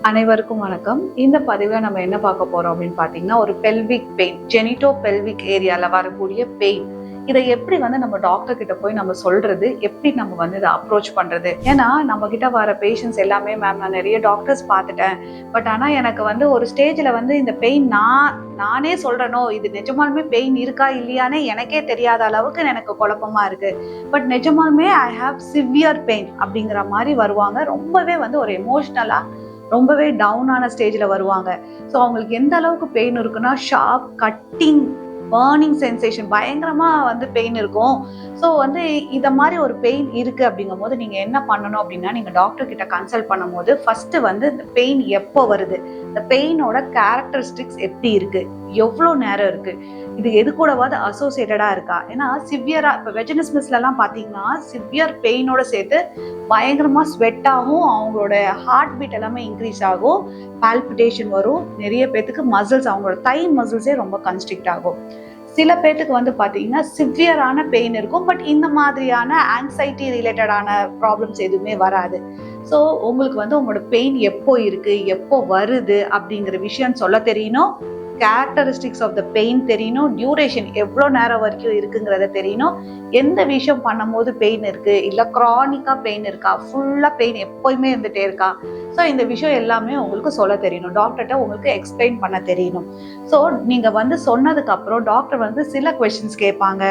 அனைவருக்கும் வணக்கம். இந்த பதிவில் நம்ம என்ன பார்க்க போறோம் அப்படின்னு பார்த்தீங்கன்னா, ஒரு பெல்விக் பெயின், ஜெனிட்டோ பெல்விக் ஏரியால வரக்கூடிய பெயின். இதை எப்படி நம்ம டாக்டர் கிட்ட போய் நம்ம சொல்றது, எப்படி நம்ம இதை அப்ரோச் பண்றது? ஏன்னா நம்ம கிட்ட வர பேஷண்ட்ஸ் எல்லாமே, மேம் நான் நிறைய டாக்டர்ஸ் பார்த்துட்டேன், பட் ஆனால் எனக்கு ஒரு ஸ்டேஜில் இந்த பெயின் நானே சொல்றேனோ, இது நிஜமாலுமே பெயின் இருக்கா இல்லையானே எனக்கே தெரியாத அளவுக்கு எனக்கு குழப்பமா இருக்கு, பட் நிஜமாலுமே ஐ ஹாவ் சிவியர் பெயின் அப்படிங்கிற மாதிரி வருவாங்க. ரொம்பவே ஒரு எமோஷ்னலா ரொம்பவே டவுனான ஸ்டேஜில் வருவாங்க. ஸோ அவங்களுக்கு எந்த அளவுக்கு பெயின் இருக்குன்னா, ஷார்ப் கட்டிங் பர்னிங் சென்சேஷன், பயங்கரமாக பெயின் இருக்கும். ஸோ இதை மாதிரி ஒரு பெயின் இருக்குது அப்படிங்கும் போது நீங்கள் என்ன பண்ணணும் அப்படின்னா, நீங்கள் டாக்டர் கிட்ட கன்சல்ட் பண்ணும் போது ஃபஸ்ட்டு இந்த பெயின் எப்போ வருது, இந்த பெயினோட கேரக்டரிஸ்டிக்ஸ் எப்படி இருக்குது, எவ்வளோ நேரம் இருக்குது, இது எது கூடவாது அசோசியேட்டடாக இருக்கா. ஏன்னா சிவியராக இப்போ வெஜினிஸ்மிஸ்லாம் பார்த்தீங்கன்னா சிவியர் பெயினோட சேர்த்து பயங்கரமாக ஸ்வெட் ஆகும், அவங்களோட ஹார்ட் பீட் எல்லாமே இன்க்ரீஸ் ஆகும், பால்பிட்டேஷன் வரும். நிறைய பேர்த்துக்கு மசில்ஸ், அவங்களோட தை மசில்ஸே ரொம்ப கன்ஸ்ட்ரிக்ட் ஆகும். சில பேர்த்துக்கு பார்த்தீங்கன்னா சிவியரான பெயின் இருக்கும், பட் இந்த மாதிரியான ஆங்ஸைட்டி ரிலேட்டடான ப்ராப்ளம்ஸ் எதுவுமே வராது. ஸோ உங்களுக்கு உங்களோட பெயின் எப்போ இருக்கு, எப்போ வருது அப்படிங்கிற விஷயம் சொல்ல தெரியணும், கேரக்டரிஸ்டிக்ஸ் ஆஃப் த பெயின் தெரியணும், டியூரேஷன் எவ்வளோ நேரம் வரைக்கும் இருக்குங்கிறத தெரியணும், எந்த விஷயம் பண்ணும்போது பெயின் இருக்கு, இல்லை க்ரானிக்காக பெயின் இருக்கா, ஃபுல்லாக பெயின் எப்போயுமே இருந்துகிட்டே இருக்கா. ஸோ இந்த விஷயம் எல்லாமே உங்களுக்கு சொல்ல தெரியணும், டாக்டர்கிட்ட உங்களுக்கு எக்ஸ்பிளைன் பண்ண தெரியணும். ஸோ நீங்கள் சொன்னதுக்கப்புறம் டாக்டர் சில கொஸ்டின்ஸ் கேட்பாங்க,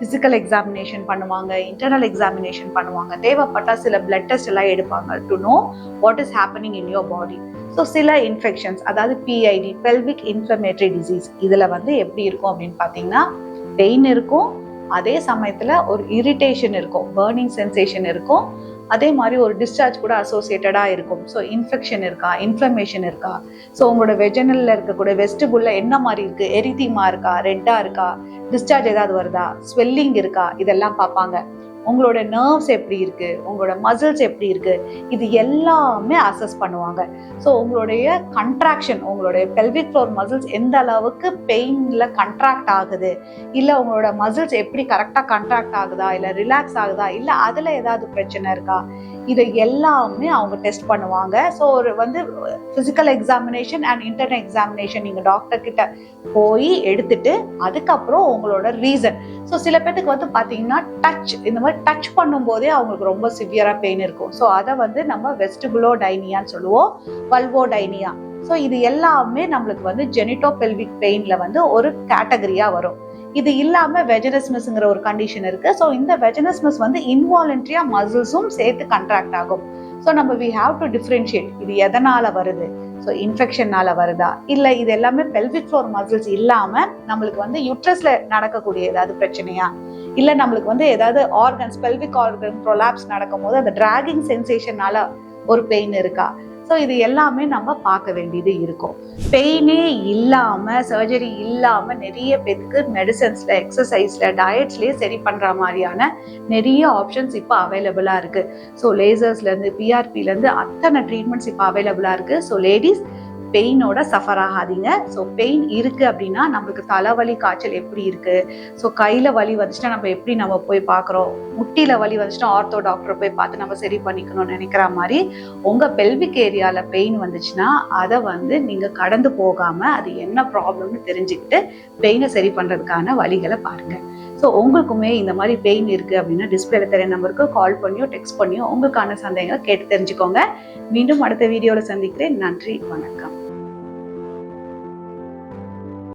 ஃபிசிக்கல் எக்ஸாமினேஷன் பண்ணுவாங்க, இன்டர்னல் எக்ஸாமினேஷன் பண்ணுவாங்க, தேவைப்பட்டால் சில பிளட் டெஸ்ட் எல்லாம் எடுப்பாங்க to know what is happening in your body. So சில இன்ஃபெக்ஷன்ஸ், அதாவது PID, பெல்விக் இன்ஃப்ளமேட்டரி டிசீஸ், இதில் எப்படி இருக்கும் அப்படின்னு பார்த்தீங்கன்னா, பெயின் இருக்கும், அதே சமயத்தில் ஒரு இரிட்டேஷன் இருக்கும், பர்னிங் சென்சேஷன் இருக்கும், அதே மாதிரி ஒரு டிஸ்சார்ஜ் கூட அசோசியேட்டடாக இருக்கும். ஸோ இன்ஃபெக்ஷன் இருக்கா, இன்ஃப்ளமேஷன் இருக்கா, ஸோ உங்களோட வெஜினலில் இருக்கக்கூடிய வெஸ்டிபுல்ல என்ன மாதிரி இருக்குது, எரிதீமா இருக்கா, ரெட்டாக இருக்கா, டிஸ்சார்ஜ் ஏதாவது வருதா, ஸ்வெல்லிங் இருக்கா, இதெல்லாம் பார்ப்பாங்க. உங்களோட நர்வ்ஸ் எப்படி இருக்கு, உங்களோட மசில்ஸ் எப்படி இருக்கு, இது எல்லாமே அசஸ் பண்ணுவாங்க. ஸோ உங்களுடைய கண்ட்ராக்ஷன், உங்களுடைய பெல்விக் ஃப்ளோர் மசில்ஸ் எந்த அளவுக்கு பெயின்ல கண்ட்ராக்ட் ஆகுது, இல்லை உங்களோட மசில்ஸ் எப்படி கரெக்டாக கண்ட்ராக்ட் ஆகுதா, இல்லை ரிலாக்ஸ் ஆகுதா, இல்லை அதில் ஏதாவது பிரச்சனை இருக்கா, இதை எல்லாமே அவங்க டெஸ்ட் பண்ணுவாங்க. ஸோ ஒரு physical examination and internal examination நீங்கள் டாக்டர் கிட்ட போய் எடுத்துட்டு அதுக்கப்புறம் உங்களோட ரீசன். ஸோ சில பேருக்கு பார்த்தீங்கன்னா டச், இந்த மாதிரி டச் பண்ணும்போதே அவங்களுக்கு ரொம்ப சிவியரா பெயின் இருக்கும். ஸோ அதை நம்ம வெஸ்டிபுலோடைனியான்னு சொல்லுவோம், வல்வோடைனியா. ஸோ இது எல்லாமே நம்மளுக்கு ஜெனிட்டோ பெல்விக் பெயின்ல ஒரு கேட்டகரியா வரும். இது இல்லாம வெஜினிஸ்மிஸ்ங்கிற ஒரு கண்டிஷன் இருக்கு. ஸோ இந்த வெஜினிஸ்மிஸ் இன்வாலன்ட்ரியா மசில்ஸும் சேர்த்து கண்ட்ராக்ட் ஆகும். ஸோ நம்ம வி ஹாவ் டு டிஃபரன்ஷியேட், இது எதனால வருது, ஸோ இன்ஃபெக்ஷனால வருதா, இல்லை இது எல்லாமே பெல்விக் ஃப்ளோர் மசில்ஸ் இல்லாம நம்மளுக்கு யூட்ரஸ்ல நடக்கக்கூடிய ஏதாவது பிரச்சனையா, இல்லை நம்மளுக்கு ஏதாவது ஆர்கன்ஸ், பெல்விக் ஆர்கன் ப்ரொலாப்ஸ் நடக்கும் போது அந்த டிராகிங் சென்சேஷனால ஒரு பெயின் இருக்கா. ஸோ இது எல்லாமே நம்ம பார்க்க வேண்டியது இருக்கும். பெயினே இல்லாமல், சர்ஜரி இல்லாமல் நிறைய பேருக்கு மெடிசன்ஸில், எக்ஸசைஸில், டயட்ஸ்லேயே சரி பண்ணுற மாதிரியான நிறைய ஆப்ஷன்ஸ் இப்போ அவைலபிளாக இருக்குது. ஸோ லேசர்ஸ்லேருந்து PRPலேருந்து அத்தனை ட்ரீட்மெண்ட்ஸ் இப்போ அவைலபிளாக இருக்குது. ஸோ லேடிஸ் பெயினோட சஃபர் ஆகாதீங்க. ஸோ பெயின் இருக்குது அப்படின்னா நம்மளுக்கு தலைவலி, காய்ச்சல் எப்படி இருக்குது, ஸோ கையில் வலி வந்துச்சுன்னா நம்ம போய் பார்க்குறோம், முட்டியில் வலி வந்துச்சுன்னா ஆர்த்தோ டாக்டரை போய் பார்த்து நம்ம சரி பண்ணிக்கணும்னு நினைக்கிற மாதிரி, உங்கள் பெல்விக் ஏரியாவில் பெயின் வந்துச்சுன்னா அதை நீங்கள் கடந்து போகாமல் அது என்ன ப்ராப்ளம்னு தெரிஞ்சுக்கிட்டு பெயினை சரி பண்ணுறதுக்கான வழிகளை பாருங்கள். ஸோ உங்களுக்குமே இந்த மாதிரி பெயின் இருக்குது அப்படின்னா டிஸ்பிளேல தெரிய நம்பருக்கு கால் பண்ணியோ டெக்ஸ்ட் பண்ணியோ உங்களுக்கான சந்தேகங்களை கேட்டு தெரிஞ்சுக்கோங்க. மீண்டும் அடுத்த வீடியோவில் சந்திக்கிறேன். நன்றி, வணக்கம்.